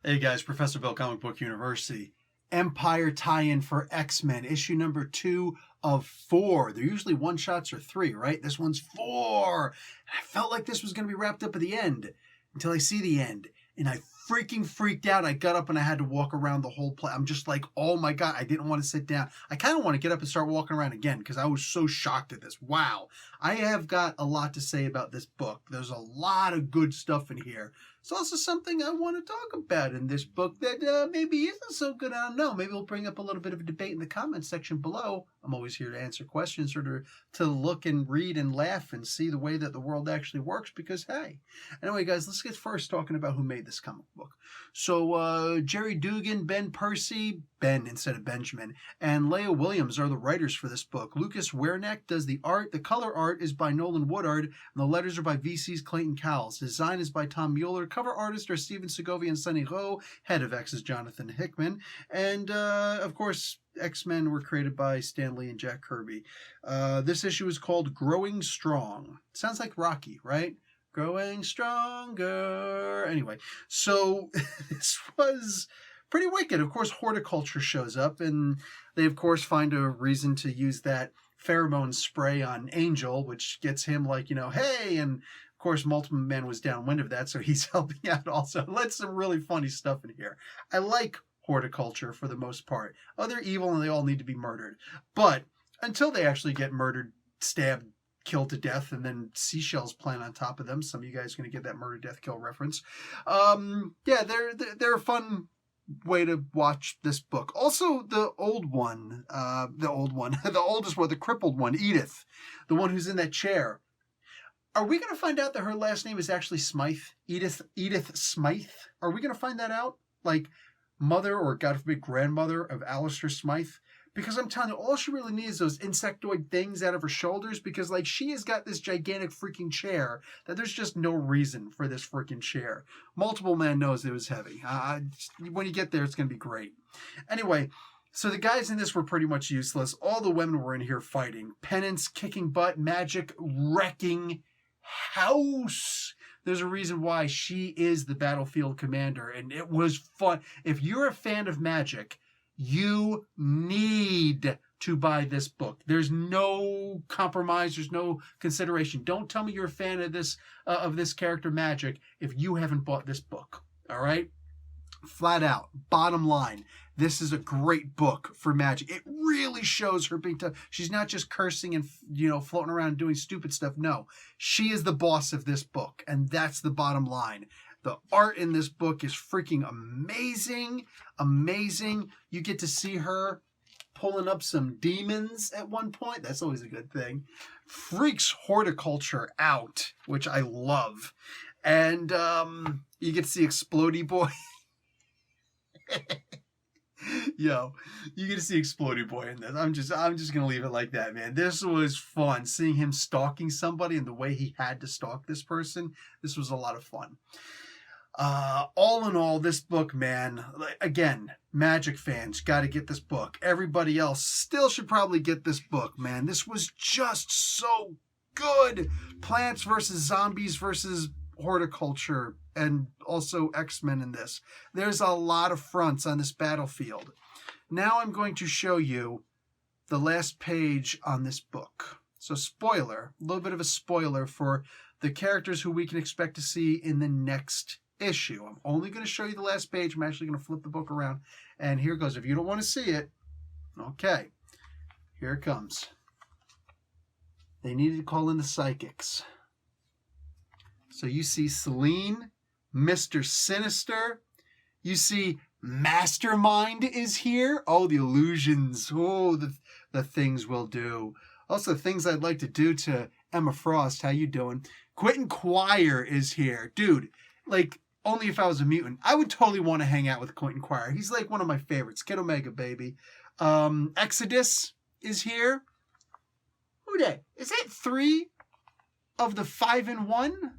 Hey guys, Professor Bill, Comic Book University. Empyre tie-in for X-Men, issue number 2 of 4. They're usually one shots or 3, right? This one's 4. And I felt like this was going to be wrapped up at the end until I see the end. And I freaking freaked out. I got up and I had to walk around the whole place. I'm just like, oh my God, I didn't want to sit down. I kind of want to get up and start walking around again because I was so shocked at this. Wow. I have got a lot to say about this book. There's a lot of good stuff in here. It's also something I want to talk about in this book that maybe isn't so good. I don't know. Maybe we'll bring up a little bit of a debate in the comments section below. I'm always here to answer questions or to look and read and laugh and see the way that the world actually works because, hey. Anyway, guys, let's get first talking about who made this comic book. So Jerry Dugan, Ben Percy, Ben instead of Benjamin, and Leah Williams are the writers for this book. Lucas Wernick does the art. The color art is by Nolan Woodard, and the letters are by VC's Clayton Cowles. Design is by Tom Mueller. Cover artists are Steven Segovia and Sonny Rowe. Head of X is Jonathan Hickman. And, of course, X-Men were created by Stan Lee and Jack Kirby. This issue is called Growing Strong. Sounds like Rocky, right? Growing stronger. Anyway, so this was pretty wicked. Of course, horticulture shows up, and they, of course, find a reason to use that pheromone spray on Angel, which gets him like, hey, and of course, Multiple Man was downwind of that, so he's helping out also. Let's some really funny stuff in here. I like horticulture for the most part. Oh, they're evil and they all need to be murdered. But until they actually get murdered, stabbed, killed to death, and then seashells plant on top of them. Some of you guys are going to get that murder, death, kill reference. Yeah, they're a fun way to watch this book. Also, the oldest one, the crippled one, Edith, the one who's in that chair. Are we going to find out that her last name is actually Smythe? Edith Smythe? Are we going to find that out? Like mother or, God forbid, grandmother of Alistair Smythe? Because I'm telling you, all she really needs is those insectoid things out of her shoulders because, like, she has got this gigantic freaking chair that there's just no reason for this freaking chair. Multiple Man knows it was heavy. When you get there, it's going to be great. Anyway, so the guys in this were pretty much useless. All the women were in here fighting. Penance, kicking butt, magic, wrecking house. There's a reason why she is the battlefield commander, and it was fun. If you're a fan of magic, you need to buy this book. There's no compromise. There's no consideration. Don't tell me you're a fan of this character Magic if you haven't bought this book. All right? Flat out. Bottom line. This is a great book for Magic. It really shows her being tough. She's not just cursing and, floating around doing stupid stuff. No. She is the boss of this book, and that's the bottom line. The art in this book is freaking amazing. Amazing. You get to see her pulling up some demons at one point. That's always a good thing. Freaks horticulture out, which I love. And you get to see Explodey Boy. Yo, you get to see Explodey Boy in this. I'm just gonna leave it like that, man. This was fun. Seeing him stalking somebody and the way he had to stalk this person. This was a lot of fun. All in all, this book, man, again, Magic fans got to get this book. Everybody else still should probably get this book, man. This was just so good. Plants versus zombies versus horticulture, and also X-Men in this. There's a lot of fronts on this battlefield. Now I'm going to show you the last page on this book. So spoiler, a little bit of a spoiler for the characters who we can expect to see in the next issue. I'm only going to show you the last page. I'm actually going to flip the book around. And here it goes. If you don't want to see it, okay, here it comes. They needed to call in the psychics. So you see Selene, Mr. Sinister. You see Mastermind is here. Oh, the illusions. Oh, the things we'll do. Also, things I'd like to do to Emma Frost. How you doing? Quentin Quire is here. Dude, like, only if I was a mutant. I would totally want to hang out with Quentin Quire. He's like one of my favorites. Kid Omega, baby. Exodus is here. Who dat? Is that 3 of the 5 in 1?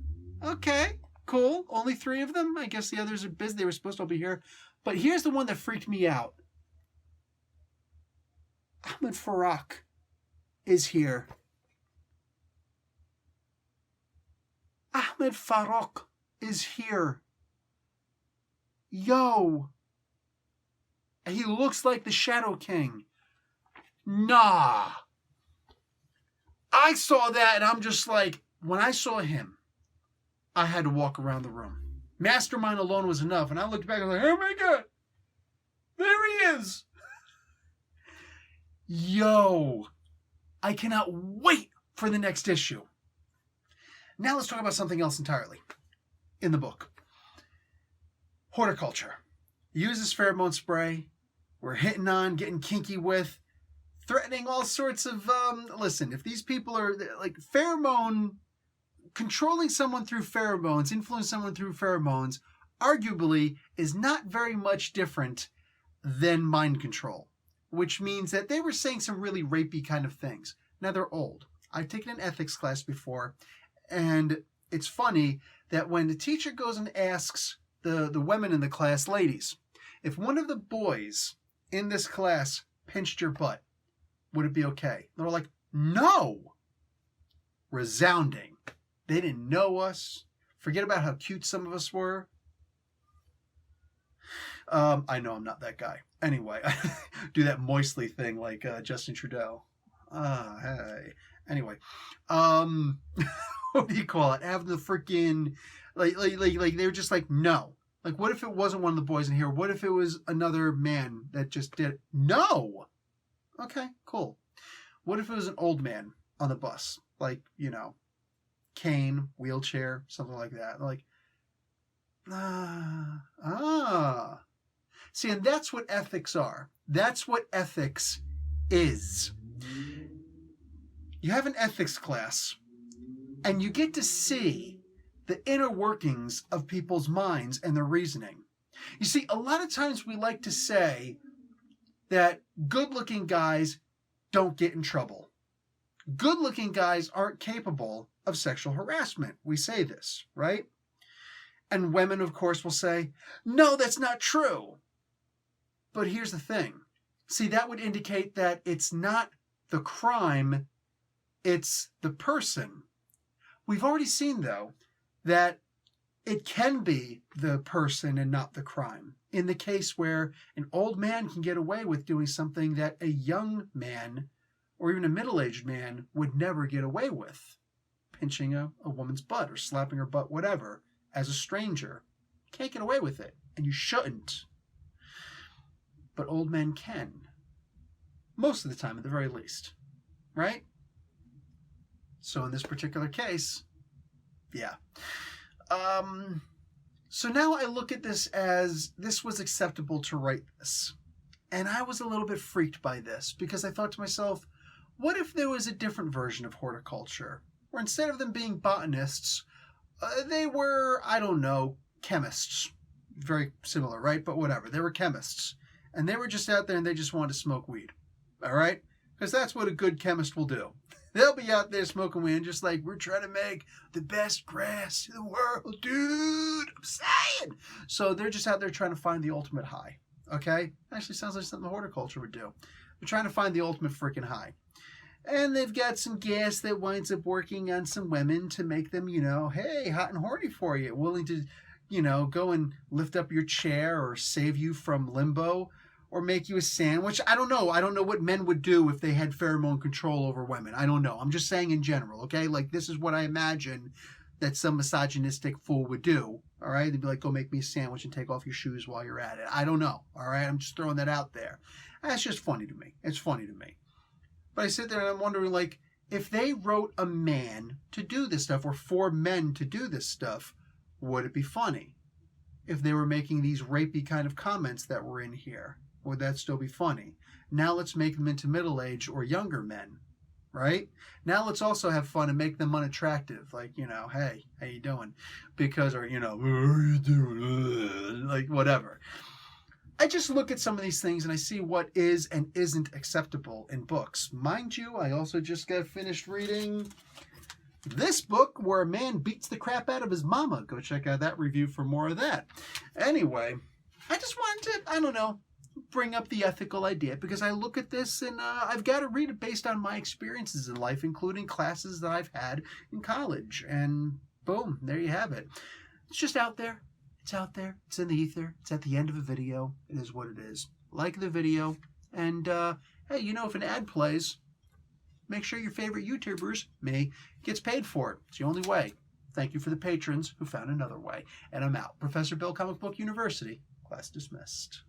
Okay, cool. Only 3 of them. I guess the others are busy. They were supposed to all be here. But here's the one that freaked me out. Ahmed Farak is here. Ahmed Farak is here. yo, he looks like the Shadow King. Nah. I saw that and I'm just like, when I saw him, I had to walk around the room. Mastermind alone was enough. And I looked back and I was like, oh my God, there he is. Yo, I cannot wait for the next issue. Now let's talk about something else entirely in the book. Horticulture. Uses pheromone spray. We're hitting on, getting kinky with, threatening all sorts of, listen, if these people are like pheromone, controlling someone through pheromones, influencing someone through pheromones, arguably is not very much different than mind control, which means that they were saying some really rapey kind of things. Now they're old. I've taken an ethics class before, and it's funny that when the teacher goes and asks the women in the class, ladies, if one of the boys in this class pinched your butt, would it be okay? They're like, no. Resounding. They didn't know us. Forget about how cute some of us were. I know I'm not that guy. Anyway, do that moistly thing like Justin Trudeau. Hey. Anyway, what do you call it? Having the freaking like they were just like, no. Like, what if it wasn't one of the boys in here? What if it was another man that just did it? No. Okay, cool. What if it was an old man on the bus? Like, you know, cane, wheelchair, something like that. Like, See, and that's what ethics are. That's what ethics is. You have an ethics class, and you get to see the inner workings of people's minds and their reasoning. You see, a lot of times we like to say that good-looking guys don't get in trouble. Good-looking guys aren't capable of sexual harassment. We say this, right? And women, of course, will say, no, that's not true. But here's the thing. See, that would indicate that it's not the crime, it's the person. We've already seen, though, that it can be the person and not the crime. In the case where an old man can get away with doing something that a young man or even a middle-aged man would never get away with. Pinching a woman's butt or slapping her butt, whatever, as a stranger. Can't get away with it, and you shouldn't. But old men can. Most of the time, at the very least. Right? So in this particular case, yeah. So now I look at this as this was acceptable to write this. And I was a little bit freaked by this because I thought to myself, what if there was a different version of horticulture? Where instead of them being botanists, they were, I don't know, chemists. Very similar, right? But whatever. They were chemists. And they were just out there and they just wanted to smoke weed. All right? Because that's what a good chemist will do. They'll be out there smoking weed just like, we're trying to make the best grass in the world, dude. I'm saying. So they're just out there trying to find the ultimate high. Okay? Actually sounds like something horticulture would do. They're trying to find the ultimate freaking high. And they've got some gas that winds up working on some women to make them, you know, hey, hot and horny for you. Willing to, you know, go and lift up your chair or save you from limbo. Or make you a sandwich. I don't know. I don't know what men would do if they had pheromone control over women. I don't know. I'm just saying in general, okay? Like, this is what I imagine that some misogynistic fool would do, all right? They'd be like, go make me a sandwich and take off your shoes while you're at it. I don't know, all right? I'm just throwing that out there. That's just funny to me. It's funny to me. But I sit there and I'm wondering, like, if they wrote a man to do this stuff or 4 men to do this stuff, would it be funny? If they were making these rapey kind of comments that were in here. Would that still be funny? Now let's make them into middle-aged or younger men, right? Now let's also have fun and make them unattractive. Like, you know, hey, how you doing? Because, or, you know, how you doing? Like, whatever. I just look at some of these things and I see what is and isn't acceptable in books. Mind you, I also just got finished reading this book where a man beats the crap out of his mama. Go check out that review for more of that. Anyway, I just wanted to, I don't know, bring up the ethical idea because I look at this and I've got to read it based on my experiences in life, including classes that I've had in college. And boom, there you have it. It's just out there. It's out there. It's in the ether. It's at the end of a video. It is what it is. Like the video. And, hey, you know, if an ad plays, make sure your favorite YouTubers gets paid for it. It's the only way. Thank you for the patrons who found another way. And I'm out. Professor Bill, Comic Book University. Class dismissed.